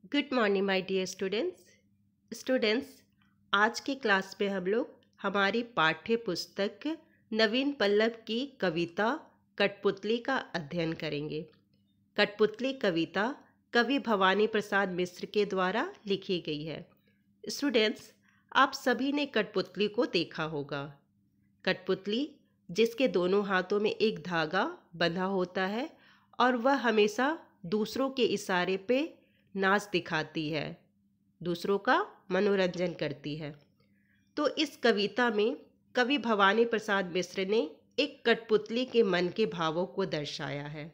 Good morning my dear students. आज की class में हम लोग हमारी पाठ्य पुस्तक नवीन पल्लव की कविता कठपुतली का अध्ययन करेंगे। कठपुतली कविता कवि भवानी प्रसाद मिश्र के द्वारा लिखी गई है। स्टूडेंट्स, आप सभी ने कठपुतली को देखा होगा। कठपुतली जिसके दोनों हाथों में एक धागा बंधा होता है और वह हमेशा दूसरों के इशारे पे नाच दिखाती है, दूसरों का मनोरंजन करती है। तो इस कविता में कवि भवानी प्रसाद मिश्र ने एक कठपुतली के मन के भावों को दर्शाया है।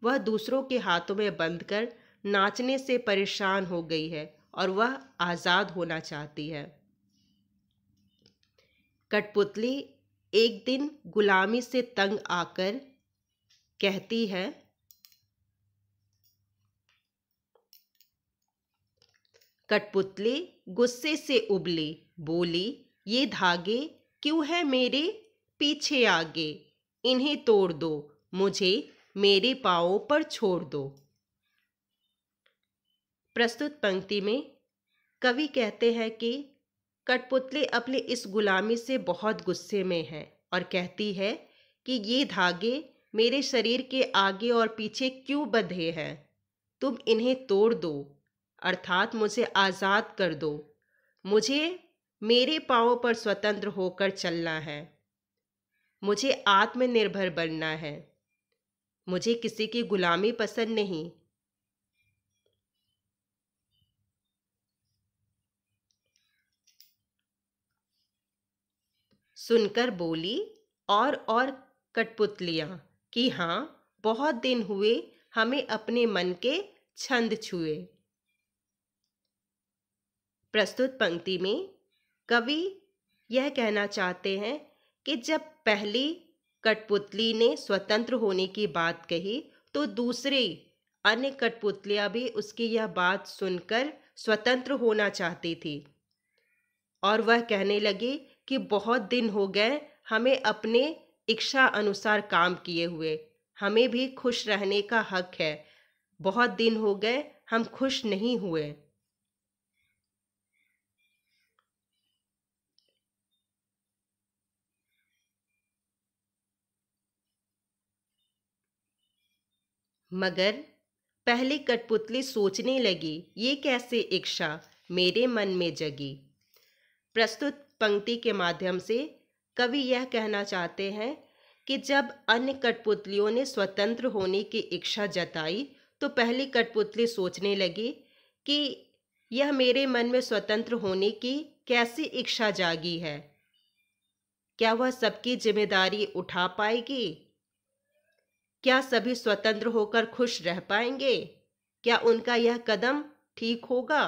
वह दूसरों के हाथों में बंधकर नाचने से परेशान हो गई है और वह आज़ाद होना चाहती है। कठपुतली एक दिन गुलामी से तंग आकर कहती है, कठपुतली गुस्से से उबली, बोली, ये धागे क्यों है मेरे पीछे आगे, इन्हें तोड़ दो, मुझे मेरे पाँवों पर छोड़ दो। प्रस्तुत पंक्ति में कवि कहते हैं कि कठपुतली अपनी इस गुलामी से बहुत गुस्से में है और कहती है कि ये धागे मेरे शरीर के आगे और पीछे क्यों बंधे हैं, तुम इन्हें तोड़ दो, अर्थात मुझे आज़ाद कर दो। मुझे मेरे पाँवों पर स्वतंत्र होकर चलना है, मुझे आत्मनिर्भर बनना है, मुझे किसी की गुलामी पसंद नहीं। सुनकर बोली और कठपुतलियाँ कि हाँ, बहुत दिन हुए हमें अपने मन के छंद छुए। प्रस्तुत पंक्ति में कवि यह कहना चाहते हैं कि जब पहली कठपुतली ने स्वतंत्र होने की बात कही तो दूसरी अन्य कठपुतलियाँ भी उसकी यह बात सुनकर स्वतंत्र होना चाहती थी और वह कहने लगी कि बहुत दिन हो गए हमें अपने इच्छा अनुसार काम किए हुए, हमें भी खुश रहने का हक है, बहुत दिन हो गए हम खुश नहीं हुए। मगर पहली कठपुतली सोचने लगी, ये कैसे इच्छा मेरे मन में जगी। प्रस्तुत पंक्ति के माध्यम से कवि यह कहना चाहते हैं कि जब अन्य कठपुतलियों ने स्वतंत्र होने की इच्छा जताई तो पहली कठपुतली सोचने लगी कि यह मेरे मन में स्वतंत्र होने की कैसी इच्छा जागी है, क्या वह सबकी जिम्मेदारी उठा पाएगी, क्या सभी स्वतंत्र होकर खुश रह पाएंगे, क्या उनका यह कदम ठीक होगा।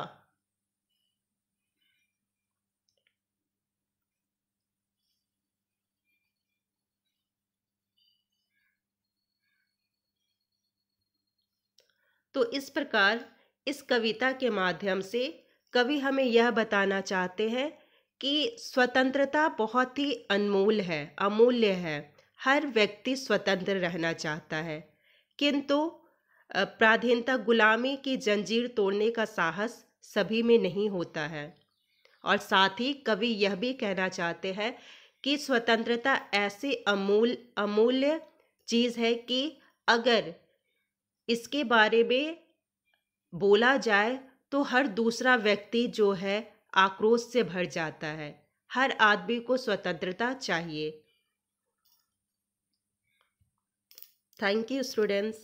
तो इस प्रकार इस कविता के माध्यम से कवि हमें यह बताना चाहते हैं कि स्वतंत्रता बहुत ही अनमोल है, अमूल्य है। हर व्यक्ति स्वतंत्र रहना चाहता है, किंतु पराधीनता गुलामी की जंजीर तोड़ने का साहस सभी में नहीं होता है। और साथ ही कवि यह भी कहना चाहते हैं कि स्वतंत्रता ऐसी अमूल्य चीज़ है कि अगर इसके बारे में बोला जाए तो हर दूसरा व्यक्ति जो है आक्रोश से भर जाता है। हर आदमी को स्वतंत्रता चाहिए। Thank you students.